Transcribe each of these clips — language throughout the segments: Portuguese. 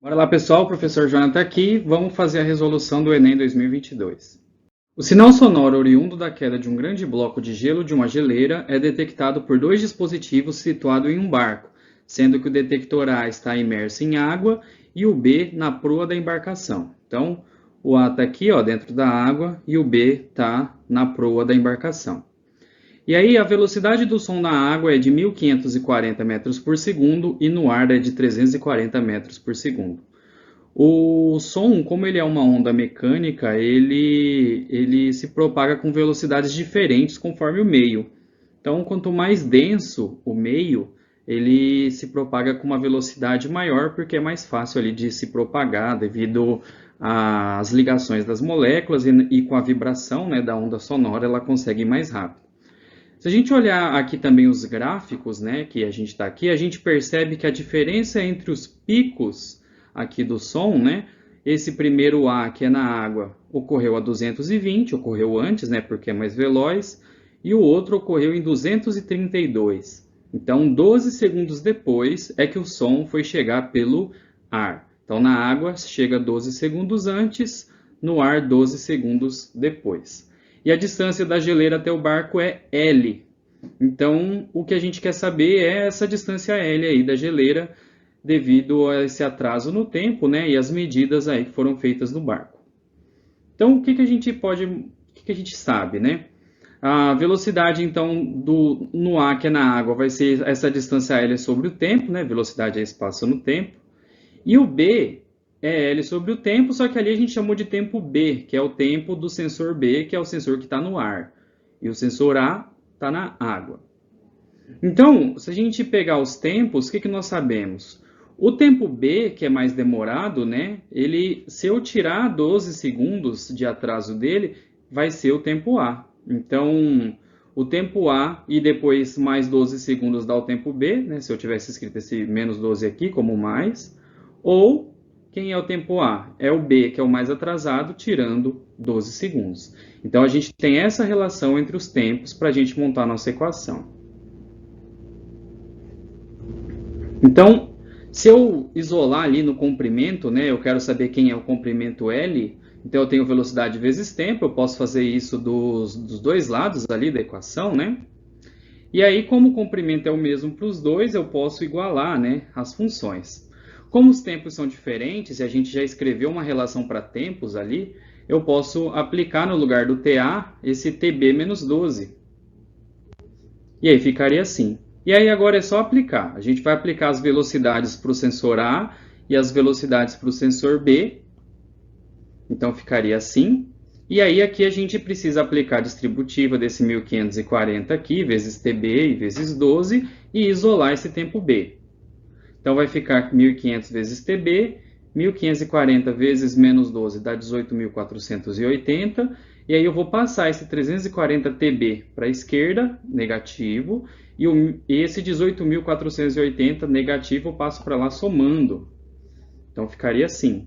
Bora lá, pessoal, o professor Jonathan aqui. Vamos fazer a resolução do Enem 2022. O sinal sonoro oriundo da queda de um grande bloco de gelo de uma geleira é detectado por dois dispositivos situados em um barco, sendo que o detector A está imerso em água e o B na proa da embarcação. Então, o A está aqui, ó, dentro da água e o B está na proa da embarcação. E aí, a velocidade do som na água é de 1.540 metros por segundo e no ar é de 340 metros por segundo. O som, como ele é uma onda mecânica, ele se propaga com velocidades diferentes conforme o meio. Então, quanto mais denso o meio, ele se propaga com uma velocidade maior, porque é mais fácil ali de se propagar devido às ligações das moléculas e com a vibração, né, da onda sonora, ela consegue ir mais rápido. Se a gente olhar aqui também os gráficos, né, que a gente está aqui, a gente percebe que a diferença entre os picos aqui do som, né, esse primeiro A que é na água ocorreu a 220, ocorreu antes, né, porque é mais veloz, e o outro ocorreu em 232. Então, 12 segundos depois é que o som foi chegar pelo ar. Então, na água chega 12 segundos antes, no ar 12 segundos depois. E a distância da geleira até o barco é L. Então, o que a gente quer saber é essa distância L aí da geleira, devido a esse atraso no tempo, né, e as medidas aí que foram feitas no barco. Então, o que a gente sabe, né? A velocidade, então, no A, que é na água, vai ser essa distância L sobre o tempo, né? Velocidade é espaço no tempo. E o B é L sobre o tempo, só que ali a gente chamou de tempo B, que é o tempo do sensor B, que é o sensor que está no ar. E o sensor A está na água. Então, se a gente pegar os tempos, o que nós sabemos? O tempo B, que é mais demorado, né? Se eu tirar 12 segundos de atraso dele, vai ser o tempo A. Então, o tempo A e depois mais 12 segundos dá o tempo B, né? Se eu tivesse escrito esse menos 12 aqui como mais. Ou, quem é o tempo A? É o B, que é o mais atrasado, tirando 12 segundos. Então, a gente tem essa relação entre os tempos para a gente montar a nossa equação. Então, se eu isolar ali no comprimento, né, eu quero saber quem é o comprimento L, então eu tenho velocidade vezes tempo, eu posso fazer isso dos dois lados ali da equação, né? E aí, como o comprimento é o mesmo para os dois, eu posso igualar, né, as funções. Como os tempos são diferentes e a gente já escreveu uma relação para tempos ali, eu posso aplicar no lugar do TA esse TB menos 12. E aí ficaria assim. E aí agora é só aplicar. A gente vai aplicar as velocidades para o sensor A e as velocidades para o sensor B. Então ficaria assim. E aí aqui a gente precisa aplicar a distributiva desse 1540 aqui, vezes TB e vezes 12, e isolar esse tempo B. Então vai ficar 1500 vezes TB, 1540 vezes menos 12 dá 18.480. E aí eu vou passar esse 340 TB para a esquerda, negativo, e esse 18.480 negativo eu passo para lá somando. Então ficaria assim.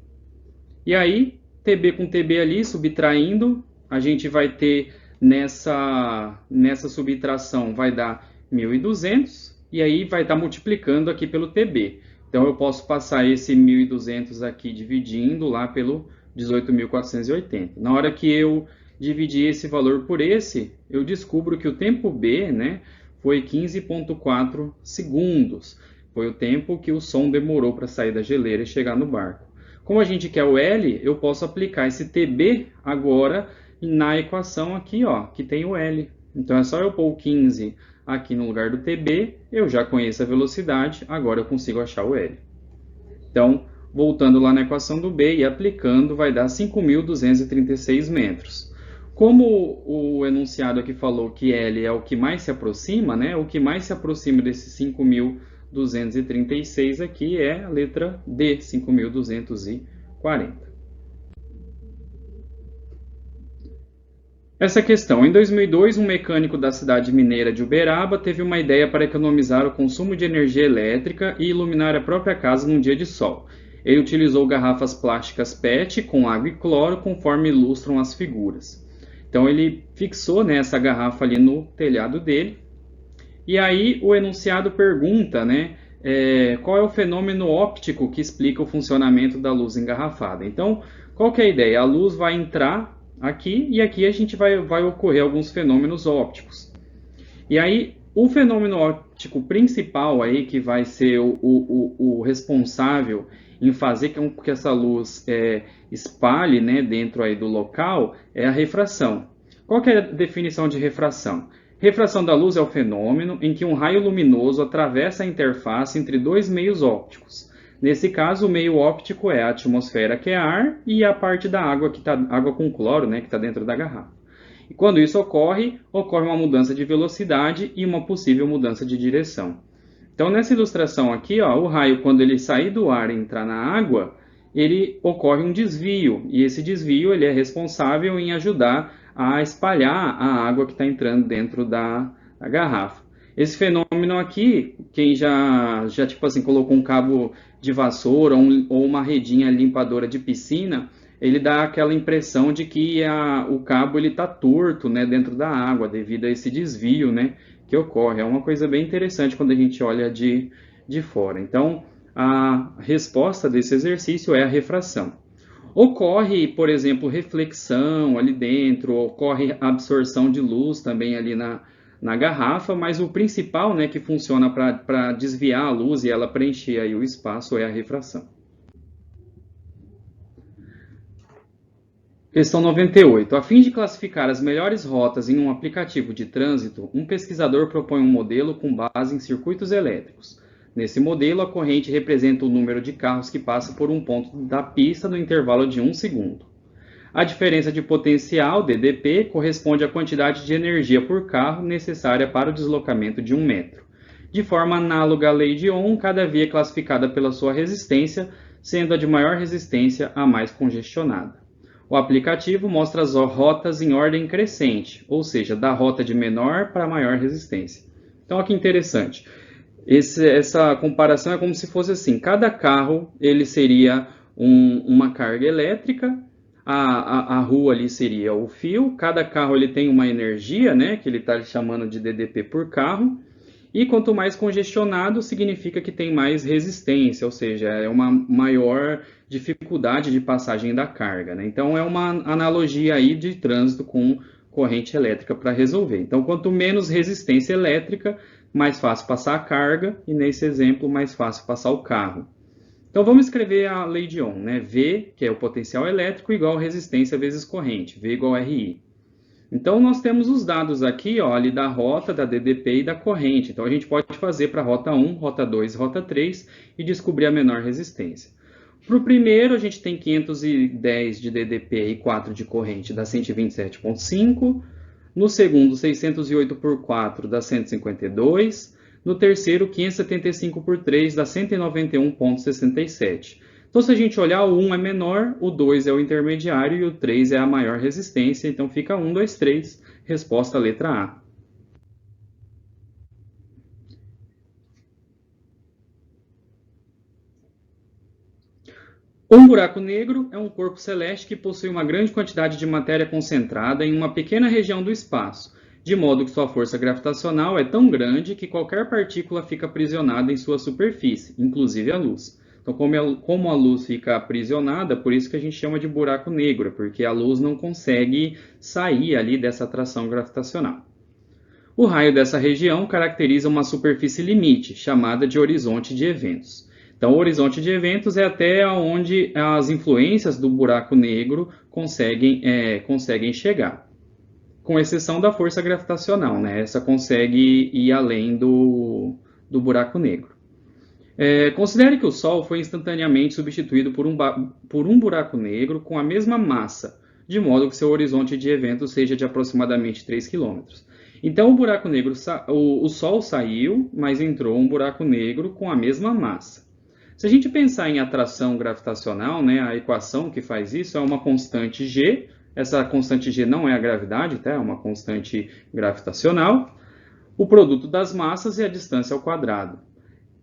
E aí, TB com TB ali, subtraindo, a gente vai ter nessa subtração vai dar 1.200, e aí vai estar multiplicando aqui pelo TB. Então eu posso passar esse 1.200 aqui dividindo lá pelo 18.480. Na hora que eu dividir esse valor por esse, eu descubro que o tempo B, né, foi 15,4 segundos. Foi o tempo que o som demorou para sair da geleira e chegar no barco. Como a gente quer o L, eu posso aplicar esse TB agora na equação aqui, ó, que tem o L. Então é só eu pôr o 15 aqui no lugar do TB, eu já conheço a velocidade, agora eu consigo achar o L. Então, voltando lá na equação do B e aplicando, vai dar 5.236 metros. Como o enunciado aqui falou que L é o que mais se aproxima, né? O que mais se aproxima desses 5.236 aqui é a letra D, 5.240. Essa questão. Em 2002, um mecânico da cidade mineira de Uberaba teve uma ideia para economizar o consumo de energia elétrica e iluminar a própria casa num dia de sol. Ele utilizou garrafas plásticas PET com água e cloro, conforme ilustram as figuras. Então ele fixou, né, essa garrafa ali no telhado dele. E aí o enunciado pergunta, né, qual é o fenômeno óptico que explica o funcionamento da luz engarrafada. Então, qual que é a ideia? A luz vai entrar aqui e aqui a gente vai ocorrer alguns fenômenos ópticos. E aí, o fenômeno óptico principal aí, que vai ser o responsável em fazer com que essa luz espalhe, né, dentro aí do local, é a refração. Qual que é a definição de refração? Refração da luz é o fenômeno em que um raio luminoso atravessa a interface entre dois meios ópticos. Nesse caso, o meio óptico é a atmosfera, que é ar, e a parte da água, que tá, água com cloro, né, que está dentro da garrafa. E quando isso ocorre uma mudança de velocidade e uma possível mudança de direção. Então, nessa ilustração aqui, ó, o raio, quando ele sair do ar e entrar na água, ele ocorre um desvio, e esse desvio ele é responsável em ajudar a espalhar a água que está entrando dentro da garrafa. Esse fenômeno aqui, quem já tipo assim, colocou um cabo de vassoura ou uma redinha limpadora de piscina, ele dá aquela impressão de que o cabo está torto, né, dentro da água, devido a esse desvio, né, que ocorre. É uma coisa bem interessante quando a gente olha de fora. Então, a resposta desse exercício é a refração. Ocorre, por exemplo, reflexão ali dentro, ocorre absorção de luz também ali na garrafa, mas o principal, né, que funciona para desviar a luz e ela preencher aí o espaço é a refração. Questão 98. A fim de classificar as melhores rotas em um aplicativo de trânsito, um pesquisador propõe um modelo com base em circuitos elétricos. Nesse modelo, a corrente representa o número de carros que passam por um ponto da pista no intervalo de 1 segundo. A diferença de potencial, DDP, corresponde à quantidade de energia por carro necessária para o deslocamento de 1 metro. De forma análoga à lei de Ohm, cada via é classificada pela sua resistência, sendo a de maior resistência a mais congestionada. O aplicativo mostra as rotas em ordem crescente, ou seja, da rota de menor para maior resistência. Então, olha que interessante. Essa comparação é como se fosse assim, cada carro ele seria uma carga elétrica, a rua ali seria o fio, cada carro ele tem uma energia, né, que ele está chamando de DDP por carro, e quanto mais congestionado, significa que tem mais resistência, ou seja, é uma maior dificuldade de passagem da carga, né? Então, é uma analogia aí de trânsito com corrente elétrica para resolver. Então, quanto menos resistência elétrica, mais fácil passar a carga, e nesse exemplo, mais fácil passar o carro. Então, vamos escrever a lei de Ohm, né? V, que é o potencial elétrico, igual resistência vezes corrente, V igual a RI. Então, nós temos os dados aqui, ó, ali da rota, da DDP e da corrente. Então, a gente pode fazer para rota 1, rota 2 e rota 3 e descobrir a menor resistência. Para o primeiro, a gente tem 510 de DDP e 4 de corrente, dá 127,5. No segundo, 608 por 4 dá 152. No terceiro, 575 por 3 dá 191,67. Então, se a gente olhar, o 1 é menor, o 2 é o intermediário e o 3 é a maior resistência. Então, fica 1, 2, 3. Resposta letra A. Um buraco negro é um corpo celeste que possui uma grande quantidade de matéria concentrada em uma pequena região do espaço, de modo que sua força gravitacional é tão grande que qualquer partícula fica aprisionada em sua superfície, inclusive a luz. Então, como a luz fica aprisionada, por isso que a gente chama de buraco negro, porque a luz não consegue sair ali dessa atração gravitacional. O raio dessa região caracteriza uma superfície limite, chamada de horizonte de eventos. Então, o horizonte de eventos é até onde as influências do buraco negro conseguem chegar, com exceção da força gravitacional, né? Essa consegue ir além do buraco negro. Considere que o Sol foi instantaneamente substituído por um buraco negro com a mesma massa, de modo que seu horizonte de eventos seja de aproximadamente 3 km. Então, o buraco negro, o Sol saiu, mas entrou um buraco negro com a mesma massa. Se a gente pensar em atração gravitacional, né, a equação que faz isso é uma constante G. Essa constante G não é a gravidade, tá? É uma constante gravitacional. O produto das massas e a distância ao quadrado.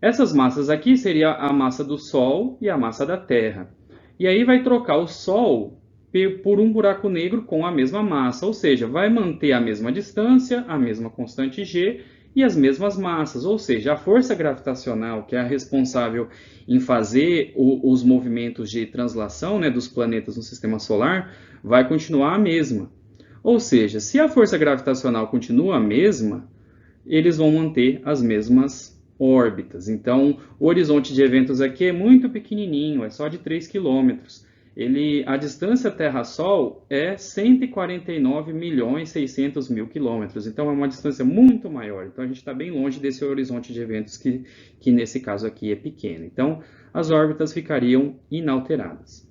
Essas massas aqui seria a massa do Sol e a massa da Terra. E aí vai trocar o Sol por um buraco negro com a mesma massa, ou seja, vai manter a mesma distância, a mesma constante G, e as mesmas massas, ou seja, a força gravitacional, que é a responsável em fazer os movimentos de translação, né, dos planetas no sistema solar, vai continuar a mesma. Ou seja, se a força gravitacional continua a mesma, eles vão manter as mesmas órbitas. Então, o horizonte de eventos aqui é muito pequenininho, é só de 3 km. A distância Terra-Sol é 149.600.000 quilômetros, então é uma distância muito maior. Então a gente está bem longe desse horizonte de eventos que nesse caso aqui é pequeno. Então as órbitas ficariam inalteradas.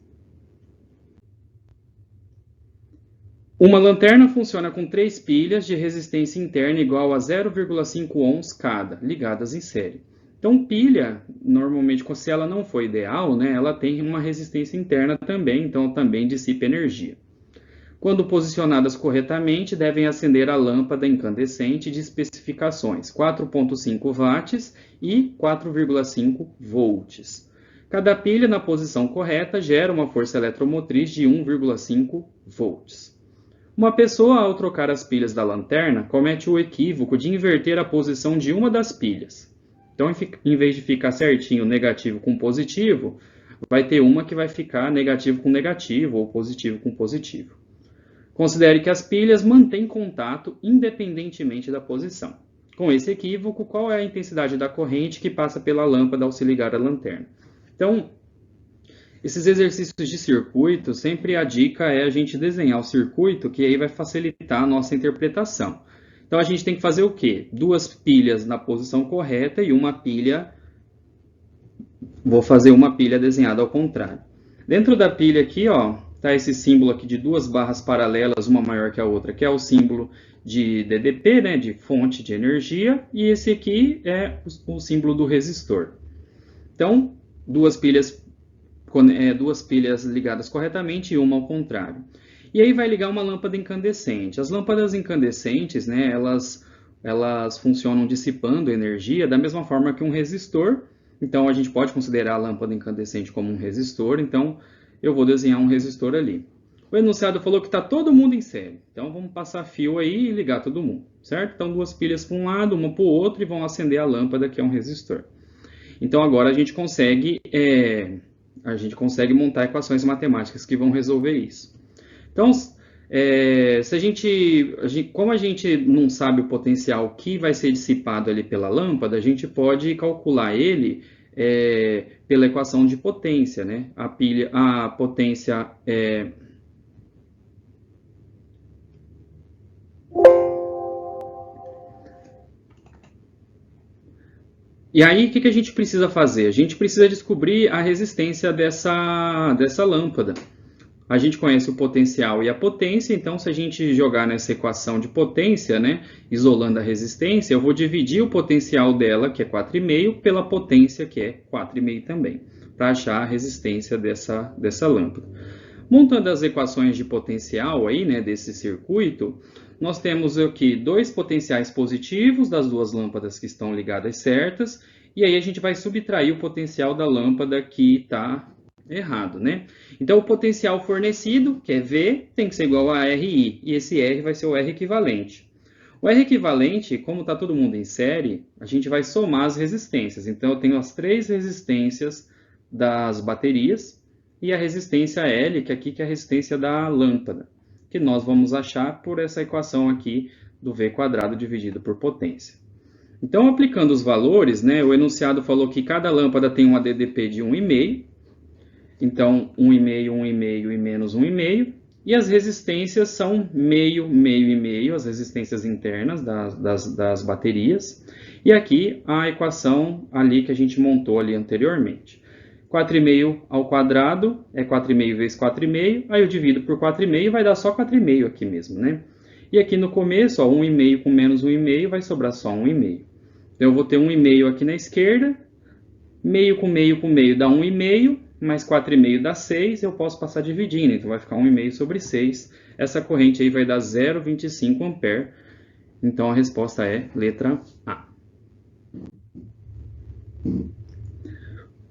Uma lanterna funciona com 3 pilhas de resistência interna igual a 0,5 ohms cada, ligadas em série. Então, pilha, normalmente, se ela não for ideal, né, ela tem uma resistência interna também, então também dissipa energia. Quando posicionadas corretamente, devem acender a lâmpada incandescente de especificações 4,5 watts e 4,5 volts. Cada pilha na posição correta gera uma força eletromotriz de 1,5 volts. Uma pessoa, ao trocar as pilhas da lanterna, comete o equívoco de inverter a posição de uma das pilhas. Então, em vez de ficar certinho negativo com positivo, vai ter uma que vai ficar negativo com negativo ou positivo com positivo. Considere que as pilhas mantêm contato independentemente da posição. Com esse equívoco, qual é a intensidade da corrente que passa pela lâmpada ao se ligar à lanterna? Então, esses exercícios de circuito, sempre a dica é a gente desenhar o circuito, que aí vai facilitar a nossa interpretação. Então a gente tem que fazer o quê? 2 pilhas na posição correta e uma pilha... Vou fazer uma pilha desenhada ao contrário. Dentro da pilha aqui, ó, tá esse símbolo aqui de 2 barras paralelas, uma maior que a outra, que é o símbolo de DDP, né, de fonte de energia, e esse aqui é o símbolo do resistor. Então, 2 pilhas ligadas corretamente e uma ao contrário. E aí vai ligar uma lâmpada incandescente. As lâmpadas incandescentes, né, elas funcionam dissipando energia da mesma forma que um resistor. Então a gente pode considerar a lâmpada incandescente como um resistor. Então eu vou desenhar um resistor ali. O enunciado falou que está todo mundo em série. Então vamos passar fio aí e ligar todo mundo, certo? Então 2 pilhas para um lado, uma para o outro e vão acender a lâmpada, que é um resistor. Então agora a gente consegue montar equações matemáticas que vão resolver isso. Então, como a gente não sabe o potencial que vai ser dissipado ali pela lâmpada, a gente pode calcular ele pela equação de potência, né? A potência E aí, o que a gente precisa fazer? A gente precisa descobrir a resistência dessa lâmpada. A gente conhece o potencial e a potência, então se a gente jogar nessa equação de potência, né, isolando a resistência, eu vou dividir o potencial dela, que é 4,5, pela potência, que é 4,5 também, para achar a resistência dessa lâmpada. Montando as equações de potencial aí, né, desse circuito, nós temos aqui 2 potenciais positivos das 2 lâmpadas que estão ligadas certas, e aí a gente vai subtrair o potencial da lâmpada que está errado, né? Então, o potencial fornecido, que é V, tem que ser igual a RI, e esse R vai ser o R equivalente. O R equivalente, como está todo mundo em série, a gente vai somar as resistências. Então, eu tenho as 3 resistências das baterias e a resistência L, que aqui que é a resistência da lâmpada, que nós vamos achar por essa equação aqui do V quadrado dividido por potência. Então, aplicando os valores, né, o enunciado falou que cada lâmpada tem um ADDP de 1,5, então 1,5, 1,5 e menos 1,5, e as resistências são meio, meio e meio, as resistências internas das baterias, e aqui a equação ali que a gente montou ali anteriormente. 4,5 ao quadrado é 4,5 vezes 4,5, aí eu divido por 4,5 vai dar só 4,5 aqui mesmo, né? E aqui no começo, ó, 1,5 com menos 1,5 vai sobrar só 1,5. Então eu vou ter 1,5 aqui na esquerda, meio com meio dá 1,5, mais 4,5 dá 6, eu posso passar dividindo, então vai ficar 1,5 sobre 6. Essa corrente aí vai dar 0,25 ampere, então a resposta é letra A.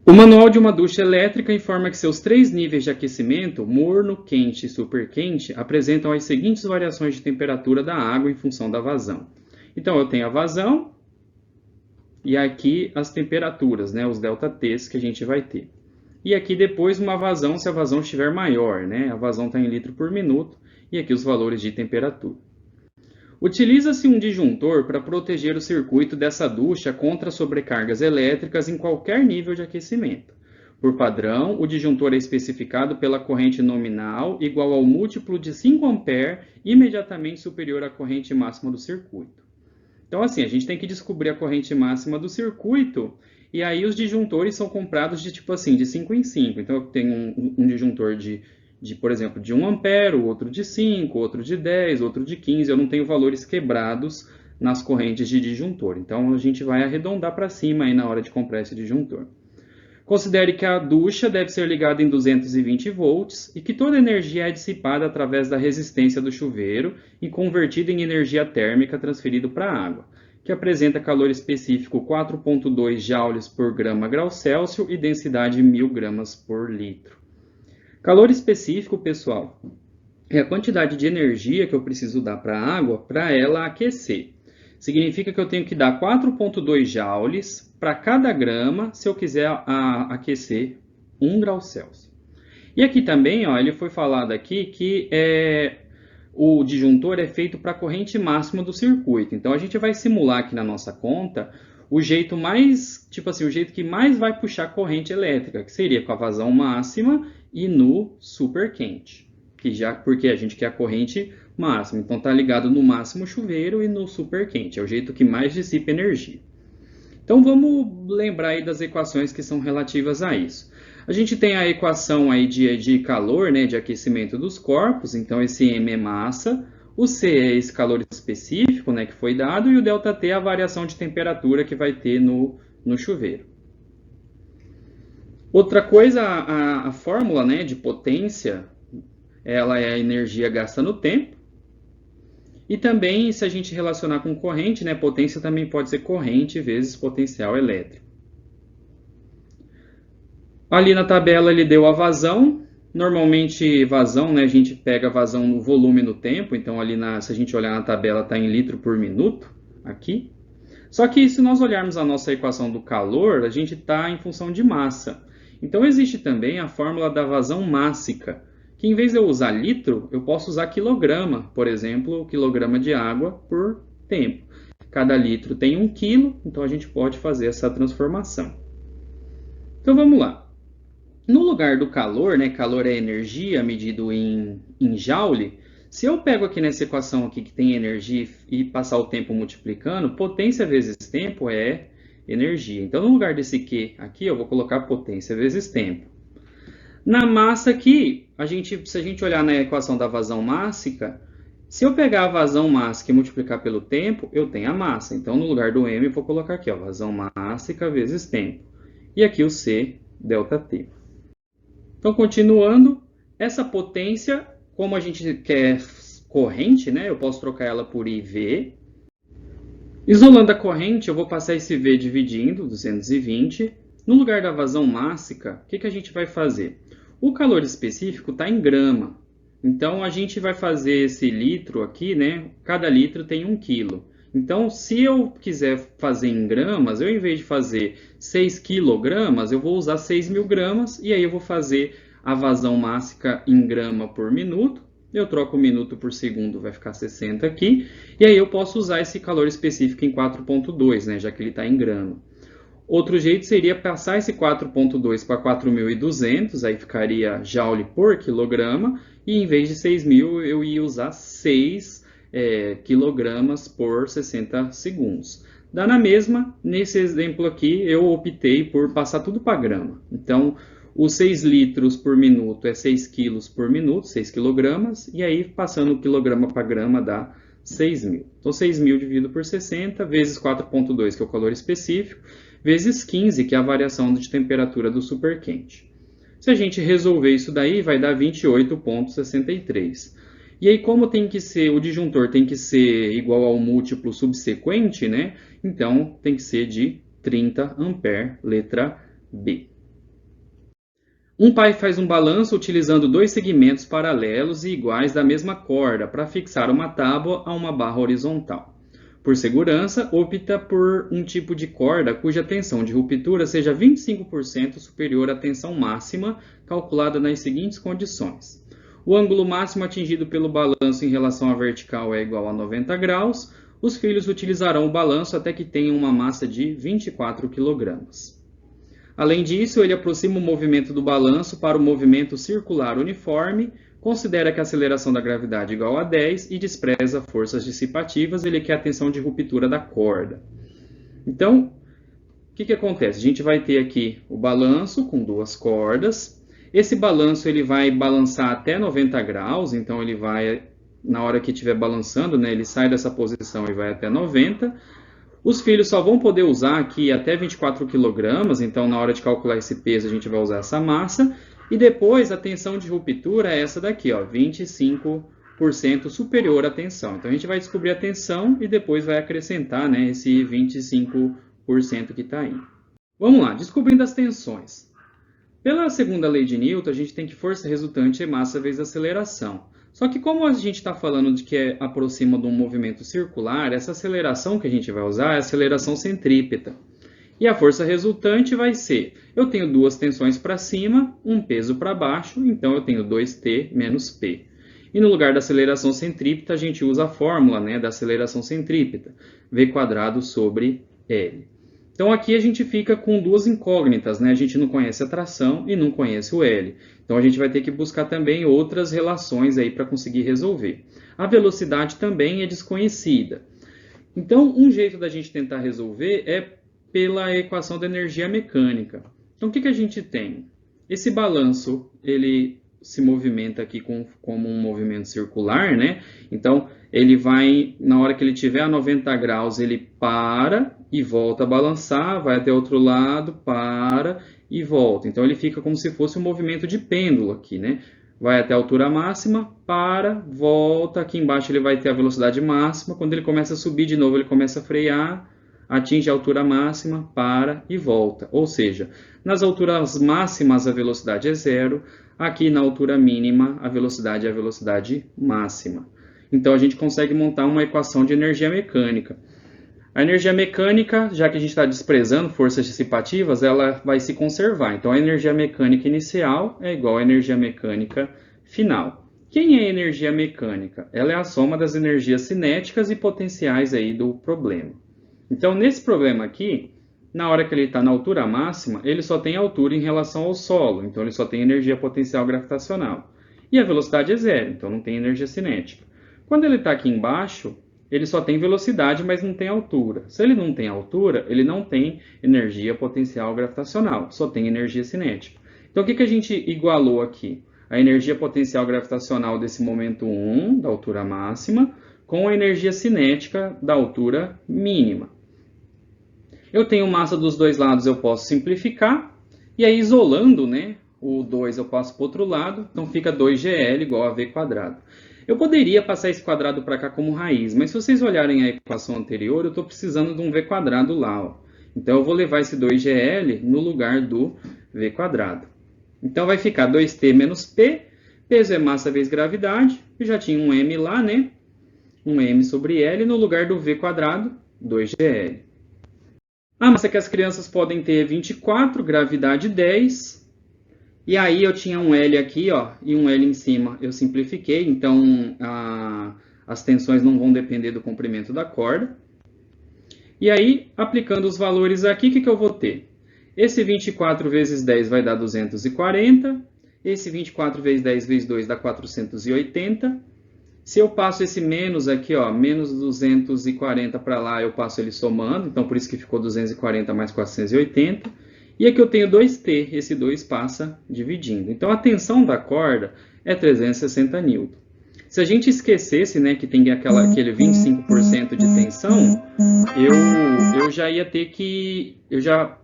O manual de uma ducha elétrica informa que seus 3 níveis de aquecimento, morno, quente e superquente, apresentam as seguintes variações de temperatura da água em função da vazão. Então, eu tenho a vazão, e aqui as temperaturas, né, os ΔTs que a gente vai ter. E aqui depois uma vazão, se a vazão estiver maior, né, a vazão está em litro por minuto, e aqui os valores de temperatura. Utiliza-se um disjuntor para proteger o circuito dessa ducha contra sobrecargas elétricas em qualquer nível de aquecimento. Por padrão, o disjuntor é especificado pela corrente nominal igual ao múltiplo de 5 A imediatamente superior à corrente máxima do circuito. Então, assim, a gente tem que descobrir a corrente máxima do circuito e aí os disjuntores são comprados de tipo assim, de 5 em 5. Então, eu tenho um disjuntor por exemplo, de 1 ampere, outro de 5, outro de 10, outro de 15. Eu não tenho valores quebrados nas correntes de disjuntor. Então, a gente vai arredondar para cima aí na hora de comprar esse disjuntor. Considere que a ducha deve ser ligada em 220 volts e que toda a energia é dissipada através da resistência do chuveiro e convertida em energia térmica transferida para a água, que apresenta calor específico 4,2 joules por grama grau Celsius e densidade 1000 gramas por litro. Calor específico, pessoal, é a quantidade de energia que eu preciso dar para a água para ela aquecer. Significa que eu tenho que dar 4,2 joules para cada grama se eu quiser aquecer 1 grau Celsius. E aqui também, ó, ele foi falado aqui que o disjuntor é feito para a corrente máxima do circuito. Então a gente vai simular aqui na nossa conta o jeito mais, tipo assim, o jeito que mais vai puxar corrente elétrica, que seria com a vazão máxima e no super quente, porque a gente quer a corrente máxima. Então está ligado no máximo chuveiro e no super quente, é o jeito que mais dissipa energia. Então vamos lembrar aí das equações que são relativas a isso. A gente tem a equação aí de calor, né, de aquecimento dos corpos, então esse M é massa, o C é esse calor específico, né, que foi dado, e o ΔT é a variação de temperatura que vai ter no chuveiro. Outra coisa, a fórmula, né, de potência, ela é a energia gasta no tempo. E também, se a gente relacionar com corrente, né, potência também pode ser corrente vezes potencial elétrico. Ali na tabela ele deu a vazão. Normalmente vazão, né, a gente pega a vazão no volume no tempo. Então ali se a gente olhar na tabela está em litro por minuto, aqui. Só que se nós olharmos a nossa equação do calor, a gente está em função de massa. Então existe também a fórmula da vazão mássica, que em vez de eu usar litro, eu posso usar quilograma, por exemplo, quilograma de água por tempo. Cada litro tem 1 quilo, então a gente pode fazer essa transformação. Então vamos lá. No lugar do calor, né, calor é energia medido em joule, se eu pego aqui nessa equação aqui que tem energia e passar o tempo multiplicando, potência vezes tempo é energia. Então, no lugar desse Q aqui, eu vou colocar potência vezes tempo. Na massa aqui, se a gente olhar na equação da vazão mássica, se eu pegar a vazão mássica e multiplicar pelo tempo, eu tenho a massa. Então, no lugar do M, eu vou colocar aqui, ó, vazão mássica vezes tempo. E aqui o C, ΔT. Então, continuando, essa potência, como a gente quer corrente, né, eu posso trocar ela por IV. Isolando a corrente, eu vou passar esse V dividindo, 220. No lugar da vazão mássica, o que a gente vai fazer? O calor específico está em grama. Então, a gente vai fazer esse litro aqui, né? Cada litro tem 1 quilo. Então, se eu quiser fazer em gramas, eu, em vez de fazer 6 quilogramas, eu vou usar 6.000 gramas. E aí eu vou fazer a vazão mássica em grama por minuto. Eu troco minuto por segundo, vai ficar 60 aqui. E aí eu posso usar esse calor específico em 4,2, né, já que ele está em grama. Outro jeito seria passar esse 4,2 para 4.200, aí ficaria joule por quilograma. E em vez de 6.000, eu ia usar 6 quilogramas por 60 segundos. Dá na mesma, nesse exemplo aqui, eu optei por passar tudo para grama. Então, os 6 litros por minuto é 6 quilos por minuto, 6 quilogramas, e aí passando o quilograma para grama dá 6.000. Então 6.000 dividido por 60 vezes 4,2, que é o calor específico, vezes 15, que é a variação de temperatura do superquente. Se a gente resolver isso daí, vai dar 28,63. E aí, como tem que ser, o disjuntor tem que ser igual ao múltiplo subsequente, né? Então tem que ser de 30 ampere, letra B. Um pai faz um balanço utilizando 2 segmentos paralelos e iguais da mesma corda para fixar uma tábua a uma barra horizontal. por segurança, opta por um tipo de corda cuja tensão de ruptura seja 25% superior à tensão máxima, calculada nas seguintes condições. O ângulo máximo atingido pelo balanço em relação à vertical é igual a 90 graus. Os filhos utilizarão o balanço até que tenham uma massa de 24 kg. Além disso, ele aproxima o movimento do balanço para o movimento circular uniforme, considera que a aceleração da gravidade é igual a 10 e despreza forças dissipativas, ele quer a tensão de ruptura da corda. Então, o que acontece? A gente vai ter aqui o balanço com duas cordas. Esse balanço ele vai balançar até 90 graus, então ele vai, na hora que estiver balançando, né, ele sai dessa posição e vai até 90. Os filhos só vão poder usar aqui até 24 kg, então na hora de calcular esse peso a gente vai usar essa massa. E depois a tensão de ruptura é essa daqui, ó, 25% superior à tensão. Então a gente vai descobrir a tensão e depois vai acrescentar, né, esse 25% que está aí. Vamos lá, descobrindo as tensões. Pela segunda lei de Newton, a gente tem que força resultante é massa vezes aceleração. Só que como a gente está falando de que aproxima de um movimento circular, essa aceleração que a gente vai usar é a aceleração centrípeta. E a força resultante vai ser, eu tenho duas tensões para cima, um peso para baixo, então eu tenho 2T menos P. E no lugar da aceleração centrípeta, a gente usa a fórmula, né, da aceleração centrípeta, V² sobre L. Então aqui a gente fica com duas incógnitas, né? A gente não conhece a tração e não conhece o L. Então a gente vai ter que buscar também outras relações aí para conseguir resolver. A velocidade também é desconhecida. Então um jeito da gente tentar resolver é pela equação da energia mecânica. Então o que a gente tem? Esse balanço, ele se movimenta aqui como um movimento circular, né? Então ele vai, na hora que ele estiver a 90 graus, ele para e volta a balançar, vai até outro lado, para e volta. Então ele fica como se fosse um movimento de pêndulo aqui, né? Vai até a altura máxima, para, volta, aqui embaixo ele vai ter a velocidade máxima, quando ele começa a subir de novo ele começa a frear, atinge a altura máxima, para e volta. Ou seja, nas alturas máximas a velocidade é zero, aqui na altura mínima a velocidade é a velocidade máxima. Então a gente consegue montar uma equação de energia mecânica. A energia mecânica, já que a gente está desprezando forças dissipativas, ela vai se conservar. Então a energia mecânica inicial é igual à energia mecânica final. Quem é energia mecânica? Ela é a soma das energias cinéticas e potenciais aí do problema. Então nesse problema aqui, na hora que ele está na altura máxima, ele só tem altura em relação ao solo. Então ele só tem energia potencial gravitacional. E a velocidade é zero, então não tem energia cinética. Quando ele está aqui embaixo, ele só tem velocidade, mas não tem altura. Se ele não tem altura, ele não tem energia potencial gravitacional, só tem energia cinética. Então o que a gente igualou aqui? A energia potencial gravitacional desse momento 1, da altura máxima, com a energia cinética da altura mínima. Eu tenho massa dos dois lados, eu posso simplificar, e aí isolando, né, o 2 eu passo para o outro lado, então fica 2GL igual a V². Eu poderia passar esse quadrado para cá como raiz, mas se vocês olharem a equação anterior, eu estou precisando de um V² lá. Ó. Então eu vou levar esse 2GL no lugar do V². Então vai ficar 2T menos P, peso é massa vezes gravidade, eu já tinha um M lá, né? Um M sobre L no lugar do V², 2GL. A massa que as crianças podem ter é 24, gravidade 10. E aí eu tinha um L aqui, ó, e um L em cima. Eu simplifiquei, então as tensões não vão depender do comprimento da corda. E aí, aplicando os valores aqui, o que eu vou ter? Esse 24 vezes 10 vai dar 240. Esse 24 vezes 10 vezes 2 dá 480. Se eu passo esse menos aqui, ó, menos 240 para lá, eu passo ele somando. Então, por isso que ficou 240 mais 480. E aqui eu tenho 2T, esse 2 passa dividindo. Então a tensão da corda é 360 N. Se a gente esquecesse, né, que tem aquele 25% de tensão, eu já ia ter que... eu já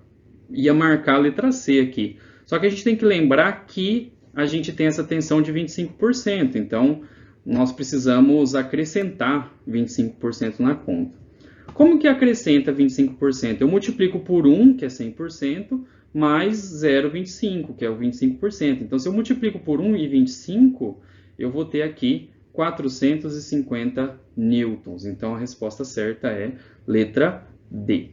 ia marcar a letra C aqui. Só que a gente tem que lembrar que a gente tem essa tensão de 25%. Então nós precisamos acrescentar 25% na conta. Como que acrescenta 25%? Eu multiplico por 1, que é 100%, mais 0,25, que é o 25%. Então, se eu multiplico por 1 e 25, eu vou ter aqui 450 newtons. Então a resposta certa é letra D.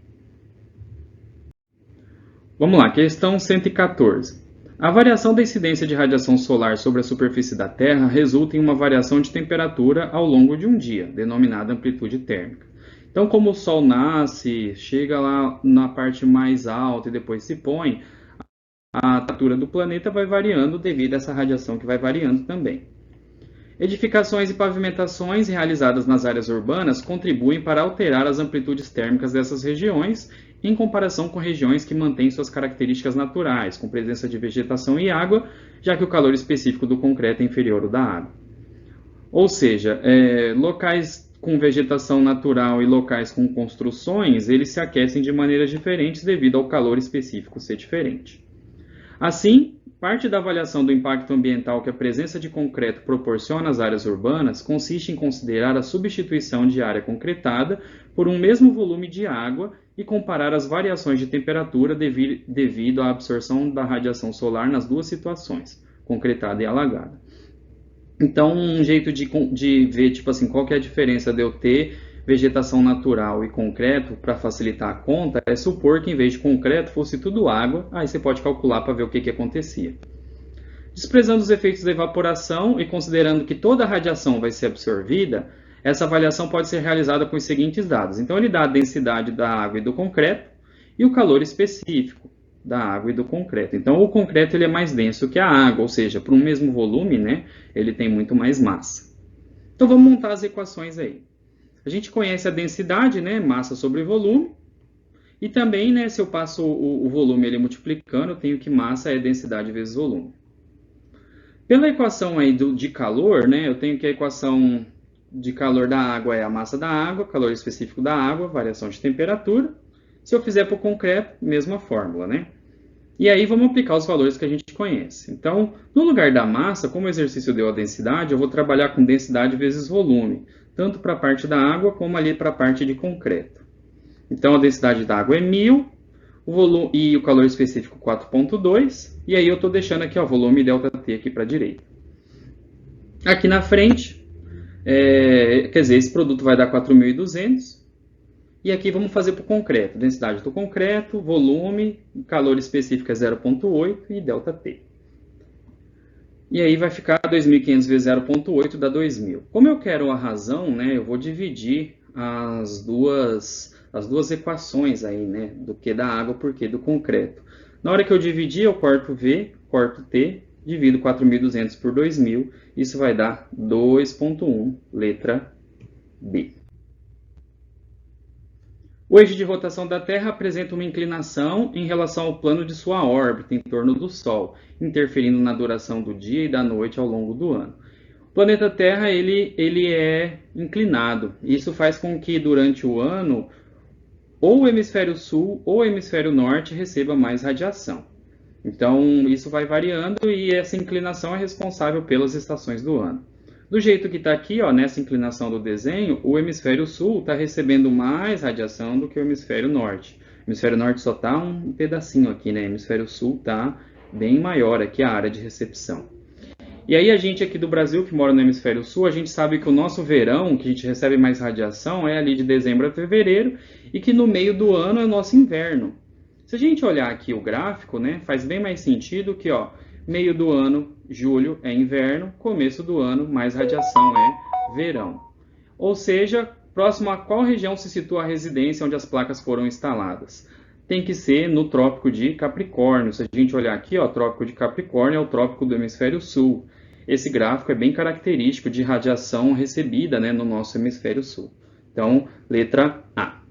Vamos lá, questão 114. A variação da incidência de radiação solar sobre a superfície da Terra resulta em uma variação de temperatura ao longo de um dia, denominada amplitude térmica. Então, como o Sol nasce, chega lá na parte mais alta e depois se põe, a temperatura do planeta vai variando devido a essa radiação que vai variando também. Edificações e pavimentações realizadas nas áreas urbanas contribuem para alterar as amplitudes térmicas dessas regiões, em comparação com regiões que mantêm suas características naturais, com presença de vegetação e água, já que o calor específico do concreto é inferior ao da água. Ou seja, locais com vegetação natural e locais com construções, eles se aquecem de maneiras diferentes devido ao calor específico ser diferente. Assim, parte da avaliação do impacto ambiental que a presença de concreto proporciona às áreas urbanas consiste em considerar a substituição de área concretada por um mesmo volume de água e comparar as variações de temperatura devido à absorção da radiação solar nas duas situações, concretada e alagada. Então, um jeito de ver, tipo assim, qual que é a diferença de eu ter vegetação natural e concreto para facilitar a conta é supor que em vez de concreto fosse tudo água, aí você pode calcular para ver o que acontecia. Desprezando os efeitos da evaporação e considerando que toda a radiação vai ser absorvida, essa avaliação pode ser realizada com os seguintes dados. Então, ele dá a densidade da água e do concreto e o calor específico da água e do concreto. Então, o concreto ele é mais denso que a água, ou seja, para um mesmo volume, né, ele tem muito mais massa. Então, vamos montar as equações aí. A gente conhece a densidade, né, massa sobre volume, e também, né, se eu passo o volume ele multiplicando, eu tenho que massa é densidade vezes volume. Pela equação aí de calor, né, eu tenho que a equação de calor da água é a massa da água, calor específico da água, variação de temperatura. Se eu fizer para o concreto, mesma fórmula, né? E aí vamos aplicar os valores que a gente conhece. Então, no lugar da massa, como o exercício deu a densidade, eu vou trabalhar com densidade vezes volume, tanto para a parte da água como ali para a parte de concreto. Então, a densidade da água é 1000, o volume, e o calor específico 4,2, e aí eu estou deixando aqui o volume ΔT aqui para a direita. Aqui na frente, quer dizer, esse produto vai dar 4.200, e aqui vamos fazer para o concreto. Densidade do concreto, volume, calor específico é 0,8 e ΔT. E aí vai ficar 2.500 vezes 0,8 dá 2.000. Como eu quero a razão, né, eu vou dividir as duas equações aí, né, do Q da água por Q do concreto. Na hora que eu dividir, eu corto V, corto T, divido 4.200 por 2.000, isso vai dar 2,1, letra B. O eixo de rotação da Terra apresenta uma inclinação em relação ao plano de sua órbita em torno do Sol, interferindo na duração do dia e da noite ao longo do ano. O planeta Terra ele é inclinado. Isso faz com que durante o ano ou o hemisfério sul ou o hemisfério norte receba mais radiação. Então isso vai variando e essa inclinação é responsável pelas estações do ano. Do jeito que está aqui, ó, nessa inclinação do desenho, o hemisfério sul está recebendo mais radiação do que o hemisfério norte. O hemisfério norte só está um pedacinho aqui, né? O hemisfério sul está bem maior aqui a área de recepção. E aí a gente aqui do Brasil, que mora no hemisfério sul, a gente sabe que o nosso verão, que a gente recebe mais radiação, é ali de dezembro a fevereiro, e que no meio do ano é o nosso inverno. Se a gente olhar aqui o gráfico, né, faz bem mais sentido que, ó, meio do ano, julho, é inverno, começo do ano, mais radiação é verão. Ou seja, próximo a qual região se situa a residência onde as placas foram instaladas? Tem que ser no Trópico de Capricórnio. Se a gente olhar aqui, ó, Trópico de Capricórnio é o Trópico do Hemisfério Sul. Esse gráfico é bem característico de radiação recebida, né, no nosso Hemisfério Sul. Então, letra A.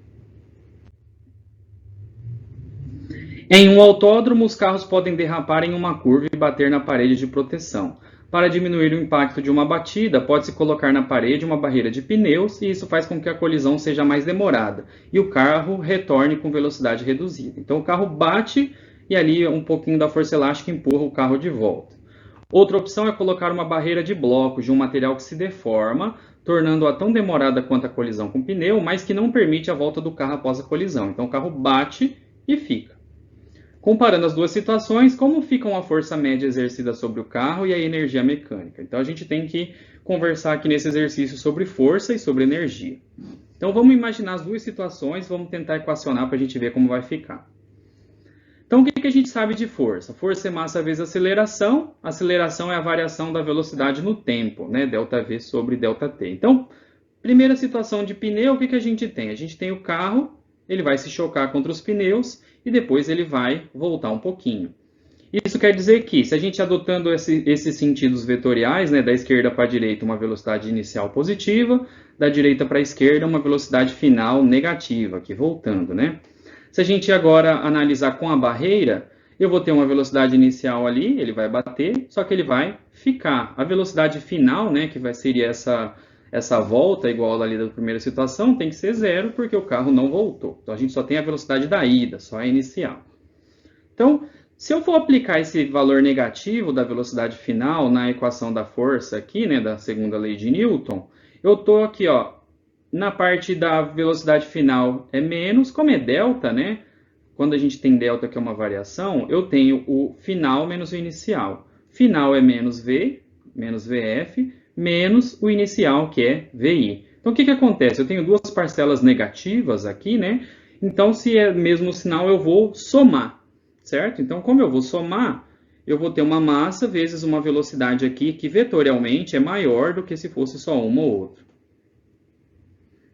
Em um autódromo, os carros podem derrapar em uma curva e bater na parede de proteção. Para diminuir o impacto de uma batida, pode-se colocar na parede uma barreira de pneus e isso faz com que a colisão seja mais demorada e o carro retorne com velocidade reduzida. Então o carro bate e ali um pouquinho da força elástica empurra o carro de volta. Outra opção é colocar uma barreira de blocos de um material que se deforma, tornando-a tão demorada quanto a colisão com o pneu, mas que não permite a volta do carro após a colisão. Então o carro bate e fica. comparando as duas situações, como fica a força média exercida sobre o carro e a energia mecânica. Então, a gente tem que conversar aqui nesse exercício sobre força e sobre energia. Então, vamos imaginar as duas situações, vamos tentar equacionar para a gente ver como vai ficar. Então, o que a gente sabe de força? Força é massa vezes aceleração. Aceleração é a variação da velocidade no tempo, né? ΔV sobre ΔT. Então, primeira situação de pneu, o que a gente tem? A gente tem o carro, ele vai se chocar contra os pneus e depois ele vai voltar um pouquinho. Isso quer dizer que, se a gente adotando esses sentidos vetoriais, né, da esquerda para a direita, uma velocidade inicial positiva, da direita para a esquerda, uma velocidade final negativa, aqui voltando, né? Se a gente agora analisar com a barreira, eu vou ter uma velocidade inicial ali, ele vai bater, só que ele vai ficar. A velocidade final, né, que seria essa volta igual ali da primeira situação, tem que ser zero, porque o carro não voltou. Então, a gente só tem a velocidade da ida, só a inicial. Então, se eu for aplicar esse valor negativo da velocidade final na equação da força aqui, né, da segunda lei de Newton, eu estou aqui, ó, na parte da velocidade final é menos, como é delta, né? Quando a gente tem delta, que é uma variação, eu tenho o final menos o inicial. Final é menos V, menos VF, menos o inicial, que é VI. Então, o que acontece? Eu tenho duas parcelas negativas aqui, né? Então, se é mesmo sinal, eu vou somar, certo? Então, como eu vou somar, eu vou ter uma massa vezes uma velocidade aqui que vetorialmente é maior do que se fosse só uma ou outra.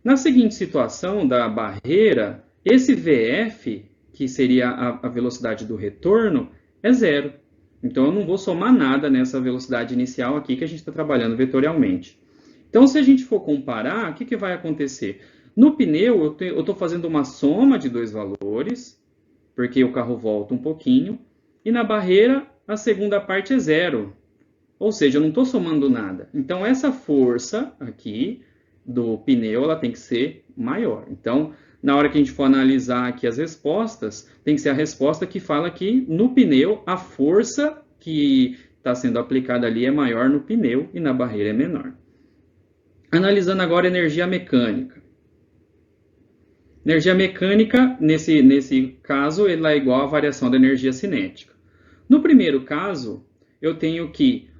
Na seguinte situação da barreira, esse VF, que seria a velocidade do retorno, é zero. Então, eu não vou somar nada nessa velocidade inicial aqui que a gente está trabalhando vetorialmente. Então, se a gente for comparar, o que vai acontecer? No pneu, eu estou fazendo uma soma de dois valores, porque o carro volta um pouquinho, e na barreira, a segunda parte é zero. Ou seja, eu não estou somando nada. Então, essa força aqui do pneu, ela tem que ser maior. Então, na hora que a gente for analisar aqui as respostas, tem que ser a resposta que fala que no pneu a força que está sendo aplicada ali é maior no pneu e na barreira é menor. Analisando agora energia mecânica. Energia mecânica, nesse caso, ela é igual à variação da energia cinética. No primeiro caso, eu tenho que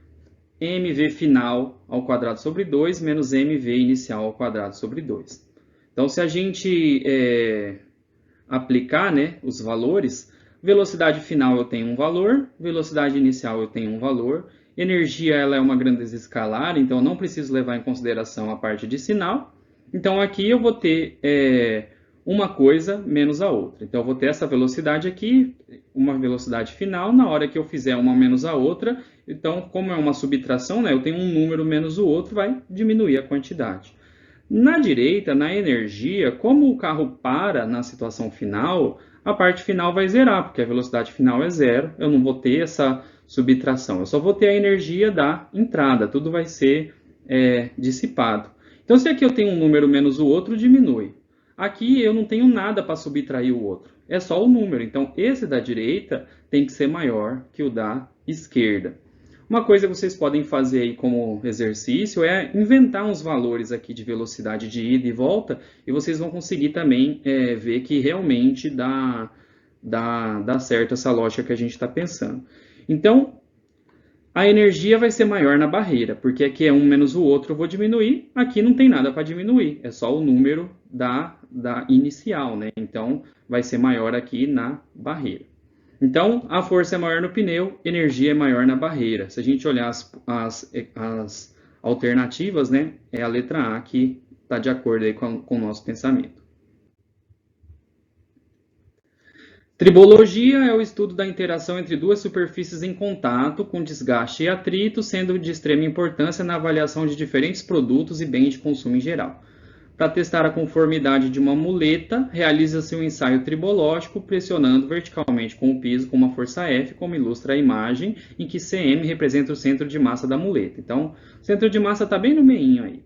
mv final ao quadrado sobre 2 menos mv inicial ao quadrado sobre 2. Então, se a gente aplicar, né, os valores, velocidade final eu tenho um valor, velocidade inicial eu tenho um valor, energia ela é uma grandeza escalar, então eu não preciso levar em consideração a parte de sinal. Então, aqui eu vou ter uma coisa menos a outra. Então, eu vou ter essa velocidade aqui, uma velocidade final, na hora que eu fizer uma menos a outra, então, como é uma subtração, né, eu tenho um número menos o outro, vai diminuir a quantidade. Na direita, na energia, como o carro para na situação final, a parte final vai zerar, porque a velocidade final é zero, eu não vou ter essa subtração, eu só vou ter a energia da entrada, tudo vai ser dissipado. Então, se aqui eu tenho um número menos o outro, diminui. Aqui eu não tenho nada para subtrair o outro, é só o número. Então, esse da direita tem que ser maior que o da esquerda. Uma coisa que vocês podem fazer aí como exercício é inventar uns valores aqui de velocidade de ida e volta, e vocês vão conseguir também ver que realmente dá certo essa lógica que a gente está pensando. Então, a energia vai ser maior na barreira, porque aqui é um menos o outro, eu vou diminuir. Aqui não tem nada para diminuir, é só o número da inicial, né? Então, vai ser maior aqui na barreira. Então, a força é maior no pneu, energia é maior na barreira. Se a gente olhar as alternativas, né, é a letra A que está de acordo aí com o nosso pensamento. Tribologia é o estudo da interação entre duas superfícies em contato, com desgaste e atrito, sendo de extrema importância na avaliação de diferentes produtos e bens de consumo em geral. Para testar a conformidade de uma muleta, realiza-se um ensaio tribológico pressionando verticalmente com o piso com uma força F, como ilustra a imagem, em que Cm representa o centro de massa da muleta. Então, o centro de massa está bem no meio aí.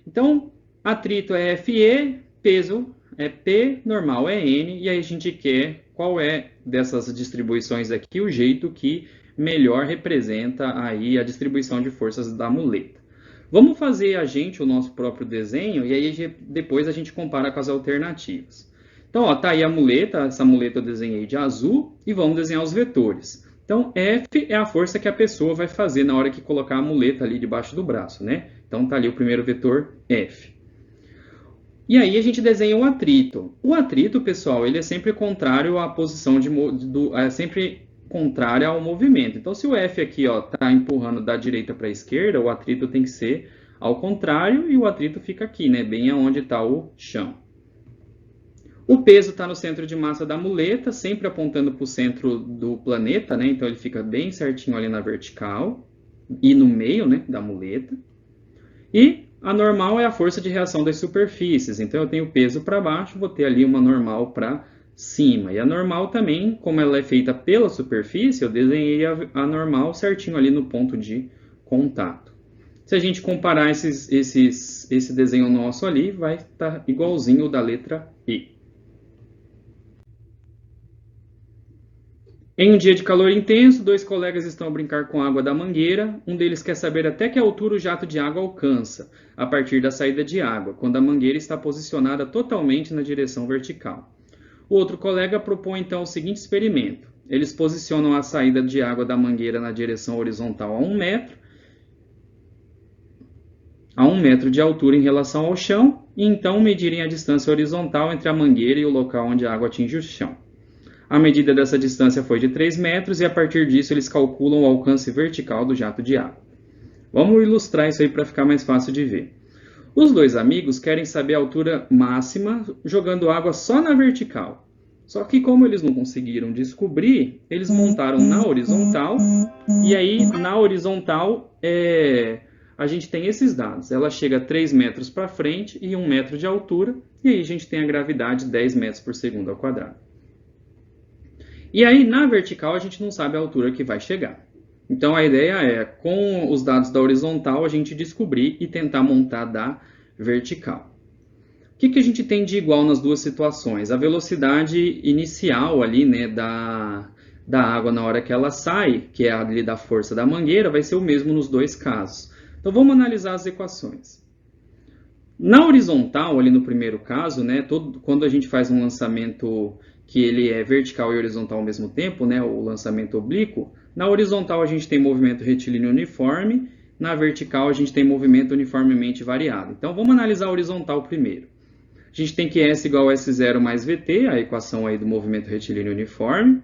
Então, atrito é Fe, peso é P, normal é N, e aí a gente quer qual é dessas distribuições aqui o jeito que melhor representa aí a distribuição de forças da muleta. Vamos fazer o nosso próprio desenho e aí depois a gente compara com as alternativas. Então, ó, tá aí a muleta, essa muleta eu desenhei de azul e vamos desenhar os vetores. Então, F é a força que a pessoa vai fazer na hora que colocar a muleta ali debaixo do braço, né? Então, tá ali o primeiro vetor F. E aí a gente desenha o atrito. O atrito, pessoal, ele é sempre contrário à posição é sempre contrário ao movimento. Então, se o F aqui está empurrando da direita para a esquerda, o atrito tem que ser ao contrário e o atrito fica aqui, né? Bem aonde está o chão. O peso está no centro de massa da muleta, sempre apontando para o centro do planeta, né? Então ele fica bem certinho ali na vertical e no meio, né, da muleta. E a normal é a força de reação das superfícies. Então eu tenho peso para baixo, vou ter ali uma normal para cima. E a normal também, como ela é feita pela superfície, eu desenhei a normal certinho ali no ponto de contato. Se a gente comparar esse desenho nosso ali, vai estar igualzinho o da letra E. Em um dia de calor intenso, dois colegas estão a brincar com a água da mangueira. Um deles quer saber até que altura o jato de água alcança, a partir da saída de água, quando a mangueira está posicionada totalmente na direção vertical. O outro colega propõe então o seguinte experimento. Eles posicionam a saída de água da mangueira na direção horizontal a 1 metro, a 1 metro de altura em relação ao chão, e então medirem a distância horizontal entre a mangueira e o local onde a água atinge o chão. A medida dessa distância foi de 3 metros e a partir disso eles calculam o alcance vertical do jato de água. Vamos ilustrar isso aí para ficar mais fácil de ver. Os dois amigos querem saber a altura máxima jogando água só na vertical. Só que como eles não conseguiram descobrir, eles montaram na horizontal e aí na horizontal a gente tem esses dados. Ela chega a 3 metros para frente e 1 metro de altura e aí a gente tem a gravidade 10 metros por segundo ao quadrado. E aí, na vertical, a gente não sabe a altura que vai chegar. Então, a ideia é, com os dados da horizontal, a gente descobrir e tentar montar da vertical. O que a gente tem de igual nas duas situações? A velocidade inicial ali, né, da água na hora que ela sai, que é ali da força da mangueira, vai ser o mesmo nos dois casos. Então, vamos analisar as equações. Na horizontal, ali no primeiro caso, né, quando a gente faz um lançamento que ele é vertical e horizontal ao mesmo tempo, né, o lançamento oblíquo, na horizontal a gente tem movimento retilíneo uniforme, na vertical a gente tem movimento uniformemente variado. Então vamos analisar a horizontal primeiro. A gente tem que S igual a S0 mais VT, a equação aí do movimento retilíneo uniforme.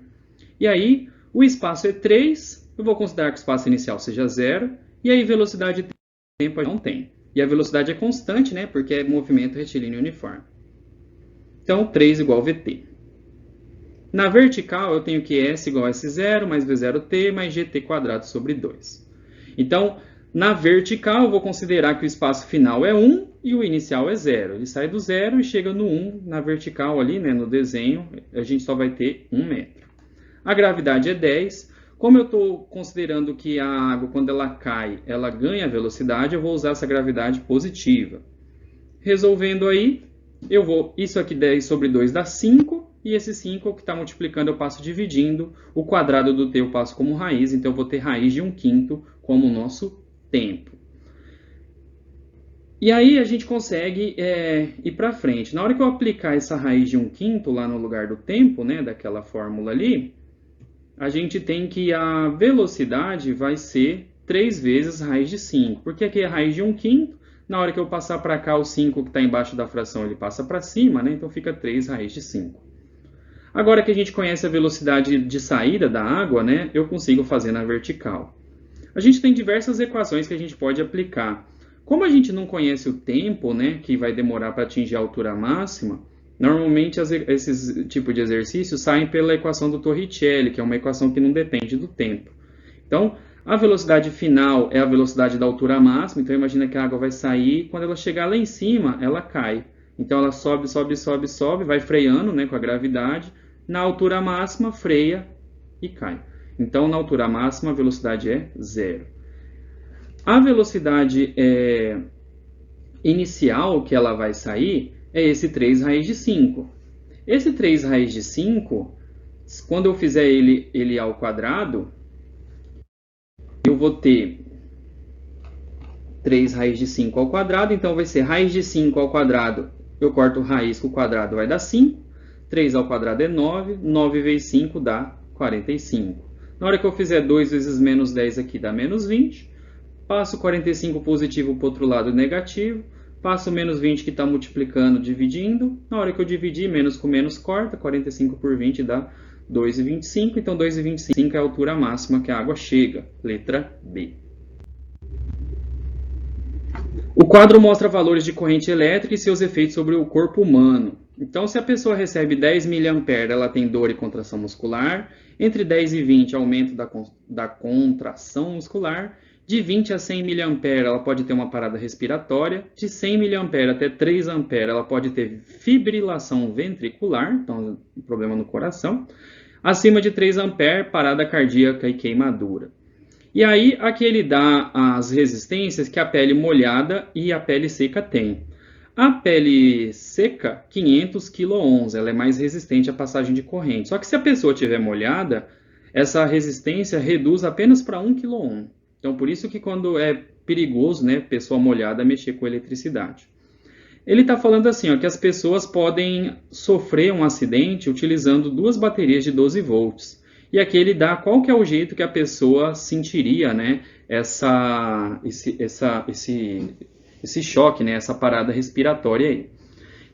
E aí o espaço é 3, eu vou considerar que o espaço inicial seja 0, e aí velocidade de tempo a gente não tem. E a velocidade é constante, né, porque é movimento retilíneo uniforme. Então 3 igual a VT. Na vertical, eu tenho que S igual a S0 mais V0t mais GT quadrado sobre 2. Então, na vertical, eu vou considerar que o espaço final é 1 e o inicial é 0. Ele sai do 0 e chega no 1 na vertical ali, né, no desenho, a gente só vai ter 1 metro. A gravidade é 10. Como eu estou considerando que a água, quando ela cai, ela ganha velocidade, eu vou usar essa gravidade positiva. Resolvendo aí, isso aqui 10 sobre 2 dá 5. E esse 5 que está multiplicando eu passo dividindo, o quadrado do t eu passo como raiz, então eu vou ter raiz de 1/5 como o nosso tempo. E aí a gente consegue ir para frente. Na hora que eu aplicar essa raiz de 1/5 lá no lugar do tempo, né, daquela fórmula ali, a gente tem que a velocidade vai ser 3 vezes raiz de 5, porque aqui é raiz de 1/5, na hora que eu passar para cá o 5 que está embaixo da fração ele passa para cima, né, então fica 3 raiz de 5. Agora que a gente conhece a velocidade de saída da água, né, eu consigo fazer na vertical. A gente tem diversas equações que a gente pode aplicar. Como a gente não conhece o tempo, né, que vai demorar para atingir a altura máxima, normalmente esses tipos de exercícios saem pela equação do Torricelli, que é uma equação que não depende do tempo. Então, a velocidade final é a velocidade da altura máxima, então imagina que a água vai sair, quando ela chegar lá em cima, ela cai. Então ela sobe, sobe, sobe, sobe, vai freando, né, com a gravidade. Na altura máxima, freia e cai. Então, na altura máxima, a velocidade é 0. A velocidade inicial que ela vai sair é esse 3 raiz de 5. Esse 3 raiz de 5, quando eu fizer ele ao quadrado, eu vou ter 3 raiz de 5 ao quadrado, então vai ser raiz de 5 ao quadrado, eu corto raiz com o quadrado, vai dar 5. 3 ao quadrado é 9, 9 vezes 5 dá 45. Na hora que eu fizer 2 vezes menos 10 aqui dá menos 20. Passo 45 positivo para o outro lado negativo. Passo o menos 20 que está multiplicando, dividindo. Na hora que eu dividir, menos com menos corta. 45 por 20 dá 2,25. Então 2,25 é a altura máxima que a água chega. Letra B. O quadro mostra valores de corrente elétrica e seus efeitos sobre o corpo humano. Então, se a pessoa recebe 10 mA, ela tem dor e contração muscular. Entre 10 e 20, aumento da contração muscular. De 20 a 100 mA, ela pode ter uma parada respiratória. De 100 mA até 3 A, ela pode ter fibrilação ventricular, então, um problema no coração. Acima de 3 A, parada cardíaca e queimadura. E aí, aqui ele dá as resistências que a pele molhada e a pele seca tem. A pele seca, 500 kΩ, ela é mais resistente à passagem de corrente. Só que se a pessoa estiver molhada, essa resistência reduz apenas para 1 kΩ. Então, por isso que quando é perigoso, né, pessoa molhada mexer com eletricidade. Ele está falando assim, ó, que as pessoas podem sofrer um acidente utilizando 2 baterias de 12 volts. E aqui ele dá qual que é o jeito que a pessoa sentiria, né, esse choque, né, essa parada respiratória aí.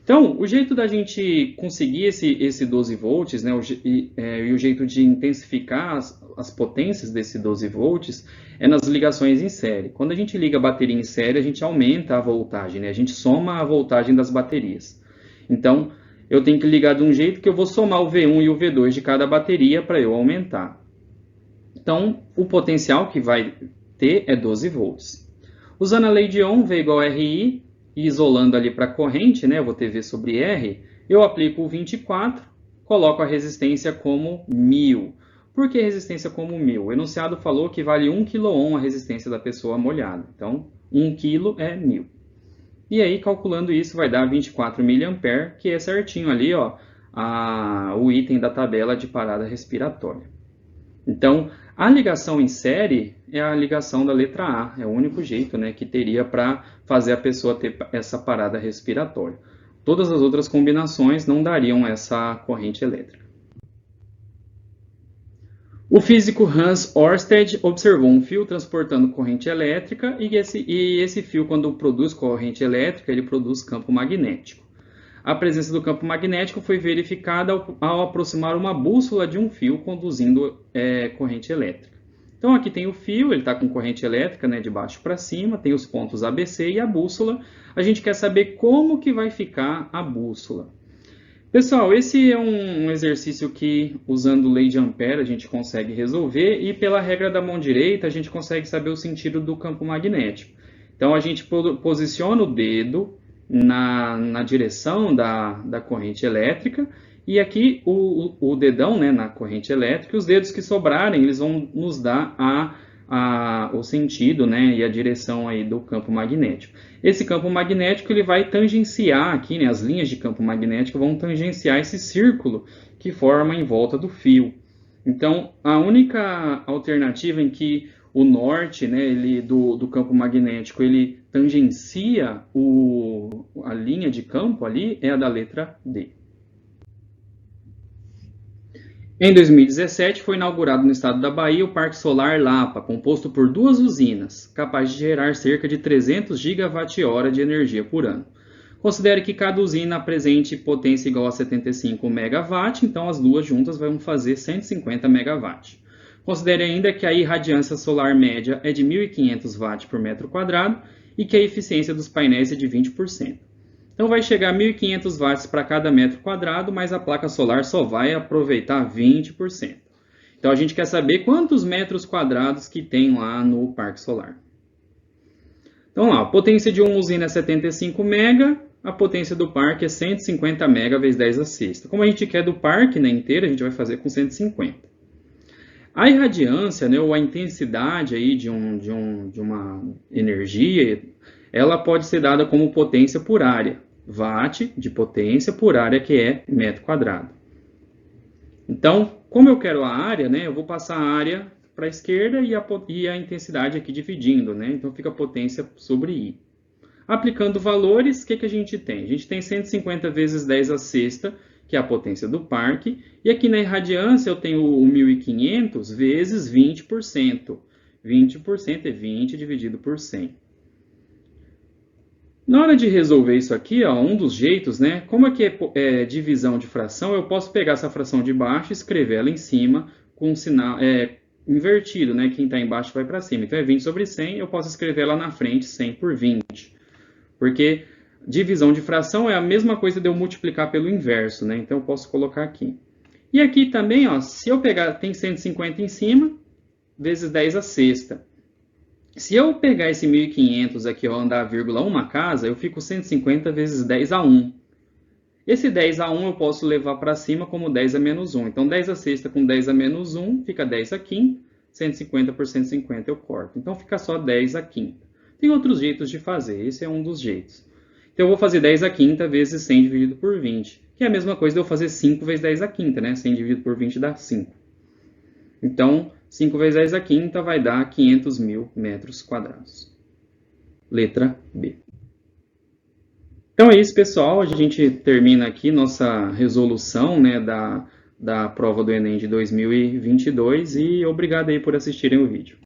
Então, o jeito da gente conseguir esse 12 volts, né, e o jeito de intensificar as potências desse 12 volts é nas ligações em série. Quando a gente liga a bateria em série, a gente aumenta a voltagem, né, a gente soma a voltagem das baterias. Então, eu tenho que ligar de um jeito que eu vou somar o V1 e o V2 de cada bateria para eu aumentar. Então, o potencial que vai ter é 12 volts. Usando a lei de Ohm, V igual a RI, e isolando ali para a corrente, né, eu vou ter V sobre R, eu aplico o 24, coloco a resistência como 1000. Por que resistência como 1000? O enunciado falou que vale 1 kΩ a resistência da pessoa molhada. Então, 1 kg é 1000. E aí, calculando isso, vai dar 24 mA, que é certinho ali, ó, o item da tabela de parada respiratória. Então, a ligação em série é a ligação da letra A, é o único jeito, né, que teria para fazer a pessoa ter essa parada respiratória. Todas as outras combinações não dariam essa corrente elétrica. O físico Hans Ørsted observou um fio transportando corrente elétrica e esse fio, quando produz corrente elétrica, ele produz campo magnético. A presença do campo magnético foi verificada ao aproximar uma bússola de um fio conduzindo corrente elétrica. Então aqui tem o fio, ele está com corrente elétrica, né, de baixo para cima, tem os pontos ABC e a bússola. A gente quer saber como que vai ficar a bússola. Pessoal, esse é um exercício que, usando lei de Ampère, a gente consegue resolver, e pela regra da mão direita, a gente consegue saber o sentido do campo magnético. Então, a gente posiciona o dedo na direção da corrente elétrica, e aqui o dedão, né, na corrente elétrica, os dedos que sobrarem, eles vão nos dar o sentido, né, e a direção aí do campo magnético. Esse campo magnético ele vai tangenciar aqui, né, as linhas de campo magnético vão tangenciar esse círculo que forma em volta do fio. Então, a única alternativa em que o norte, né, do campo magnético ele tangencia a linha de campo ali é a da letra D. Em 2017, foi inaugurado no estado da Bahia o Parque Solar Lapa, composto por 2 usinas, capaz de gerar cerca de 300 GWh de energia por ano. Considere que cada usina apresente potência igual a 75 MW, então as duas juntas vão fazer 150 MW. Considere ainda que a irradiância solar média é de 1.500 watts por metro quadrado e que a eficiência dos painéis é de 20%. Então vai chegar a 1.500 watts para cada metro quadrado, mas a placa solar só vai aproveitar 20%. Então a gente quer saber quantos metros quadrados que tem lá no parque solar. Então lá, a potência de uma usina é 75 MB, a potência do parque é 150 MB vezes 10 a sexta. Como a gente quer do parque, né, inteiro, a gente vai fazer com 150. A irradiância, né, ou a intensidade aí de uma energia, ela pode ser dada como potência por área. Watt de potência por área, que é metro quadrado. Então, como eu quero a área, né, eu vou passar a área para a esquerda e a intensidade aqui dividindo, né? Então fica potência sobre I. Aplicando valores, o que a gente tem? A gente tem 150 vezes 10 a sexta, que é a potência do parque. E aqui na irradiância eu tenho o 1.500 vezes 20%. 20% é 20 dividido por 100. Na hora de resolver isso aqui, ó, um dos jeitos, né? Como aqui é divisão de fração, eu posso pegar essa fração de baixo e escrever ela em cima com um sinal invertido, né? Quem está embaixo vai para cima. Então é 20 sobre 100, eu posso escrever lá na frente 100 por 20. Porque divisão de fração é a mesma coisa de eu multiplicar pelo inverso, né? Então eu posso colocar aqui. E aqui também, ó, se eu pegar, tem 150 em cima, vezes 10 a sexta. Se eu pegar esse 1.500 aqui, ó, andar a vírgula uma casa, eu fico 150 vezes 10 a 1. Esse 10 a 1 eu posso levar para cima como 10 a menos 1. Então 10 a sexta com 10 a menos 1 fica 10 a quinta. 150 por 150 eu corto. Então fica só 10 a quinta. Tem outros jeitos de fazer, esse é um dos jeitos. Então eu vou fazer 10 a quinta vezes 100 dividido por 20, que é a mesma coisa de eu fazer 5 vezes 10 a quinta, né? 100 dividido por 20 dá 5. Então, 5 vezes 10 a quinta vai dar 500.000 metros quadrados. Letra B. Então é isso, pessoal. A gente termina aqui nossa resolução, né, da prova do Enem de 2022 e obrigado aí por assistirem o vídeo.